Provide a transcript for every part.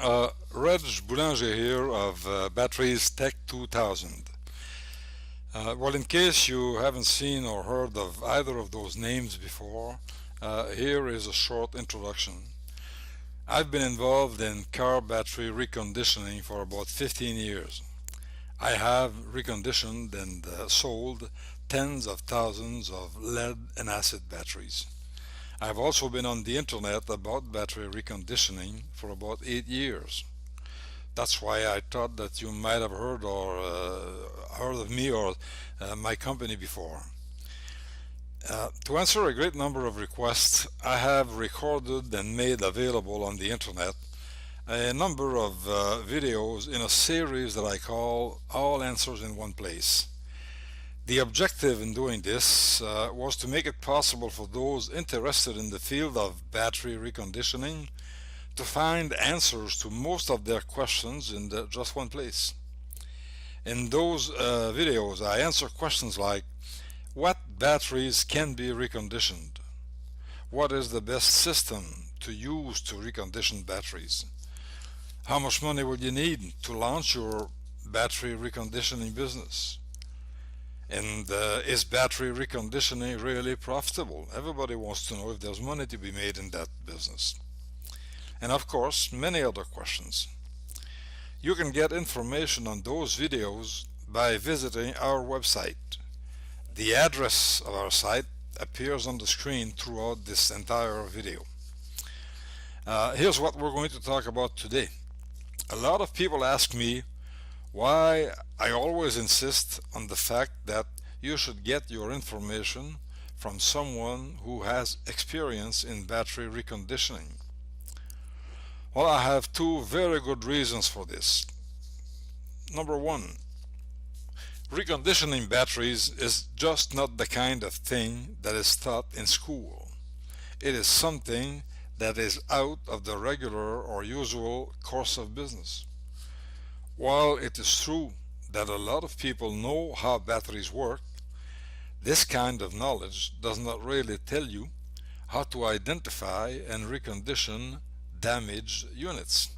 Reg Boulanger here of Batteries Tech 2000. Well, in case you haven't seen or heard of either of those names before, here is a short introduction. I've been involved in car battery reconditioning for about 15 years. I have reconditioned and sold tens of thousands of lead and acid batteries. I've also been on the internet about battery reconditioning for about 8 years. That's why I thought that you might have heard of me or my company before. To answer a great number of requests, I have recorded and made available on the internet a number of videos in a series that I call All Answers in One Place. The objective in doing this was to make it possible for those interested in the field of battery reconditioning to find answers to most of their questions in just one place. In those videos, I answer questions like, what batteries can be reconditioned? What is the best system to use to recondition batteries? How much money would you need to launch your battery reconditioning business? And is battery reconditioning really profitable? Everybody wants to know if there's money to be made in that business. And of course, many other questions. You can get information on those videos by visiting our website. The address of our site appears on the screen throughout this entire video. Here's what we're going to talk about today. A lot of people ask me why I always insist on the fact that you should get your information from someone who has experience in battery reconditioning. Well, I have two very good reasons for this. Number one, reconditioning batteries is just not the kind of thing that is taught in school. It is something that is out of the regular or usual course of business. While it is true that a lot of people know how batteries work, this kind of knowledge does not really tell you how to identify and recondition damaged units.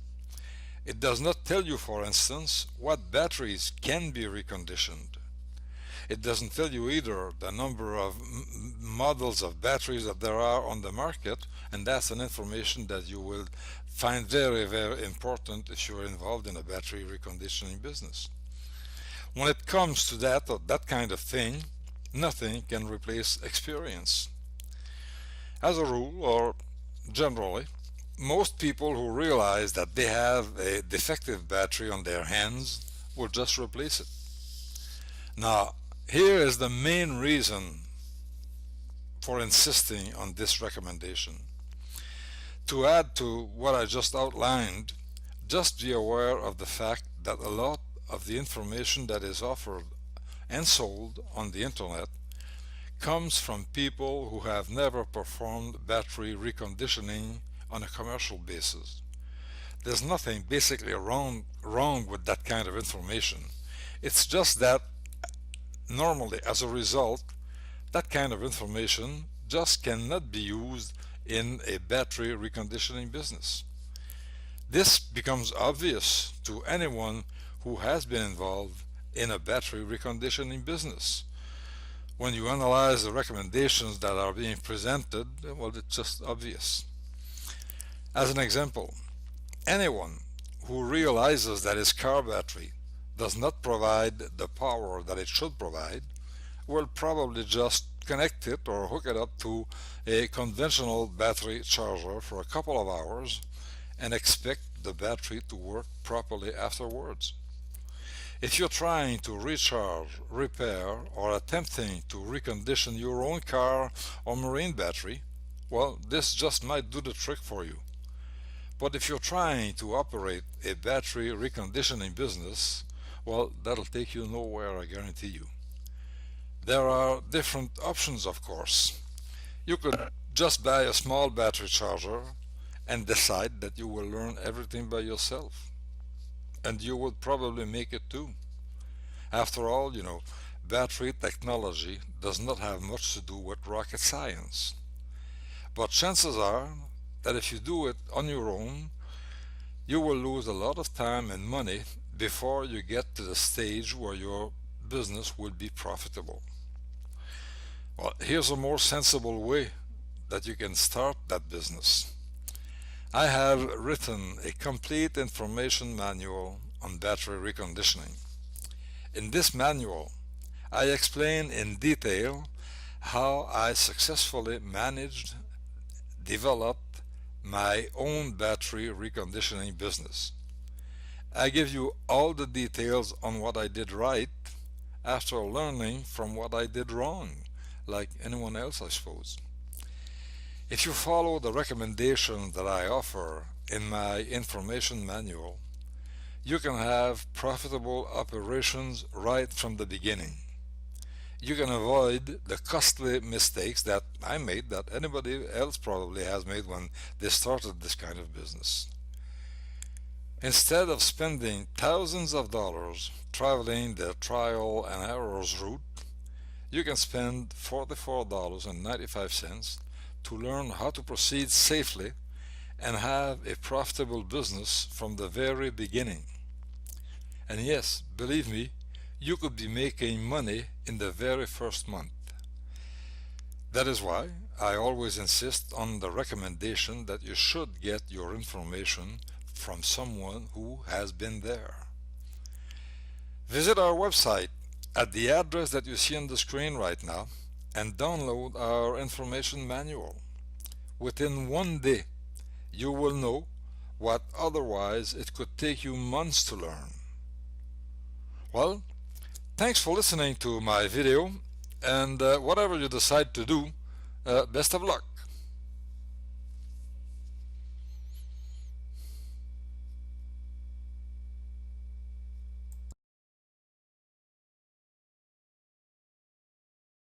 It does not tell you, for instance, what batteries can be reconditioned. It doesn't tell you either the number of models of batteries that there are on the market, and that's an information that you will find very, very important if you're involved in a battery reconditioning business. When it comes to that or that kind of thing, nothing can replace experience. As a rule, or generally, most people who realize that they have a defective battery on their hands will just replace it. Now, here is the main reason for insisting on this recommendation. To add to what I just outlined, just be aware of the fact that a lot of the information that is offered and sold on the internet comes from people who have never performed battery reconditioning on a commercial basis. There's nothing basically wrong with that kind of information. It's just that normally, as a result, that kind of information just cannot be used in a battery reconditioning business. This becomes obvious to anyone who has been involved in a battery reconditioning business. When you analyze the recommendations that are being presented, well, it's just obvious. As an example, anyone who realizes that his car battery does not provide the power that it should provide will probably just connect it or hook it up to a conventional battery charger for a couple of hours and expect the battery to work properly afterwards. If you're trying to recharge, repair, or attempting to recondition your own car or marine battery, well, this just might do the trick for you. But if you're trying to operate a battery reconditioning business, well, that'll take you nowhere, I guarantee you. There are different options, of course. You could just buy a small battery charger and decide that you will learn everything by yourself. And you would probably make it too. After all, battery technology does not have much to do with rocket science. But chances are that if you do it on your own, You will lose a lot of time and money before you get to the stage where your business will be profitable. Well, here's a more sensible way that you can start that business. I have written a complete information manual on battery reconditioning. In this manual, I explain in detail how I successfully managed, developed my own battery reconditioning business. I give you all the details on what I did right after learning from what I did wrong, like anyone else, I suppose. If you follow the recommendations that I offer in my information manual, you can have profitable operations right from the beginning. You can avoid the costly mistakes that I made, that anybody else probably has made when they started this kind of business. Instead of spending thousands of dollars traveling the trial and errors route, you can spend $44.95 to learn how to proceed safely and have a profitable business from the very beginning. And yes, believe me, you could be making money in the very first month. That is why I always insist on the recommendation that you should get your information from someone who has been there. Visit our website at the address that you see on the screen right now and download our information manual. Within one day, you will know what otherwise it could take you months to learn. Well, thanks for listening to my video, and whatever you decide to do, best of luck.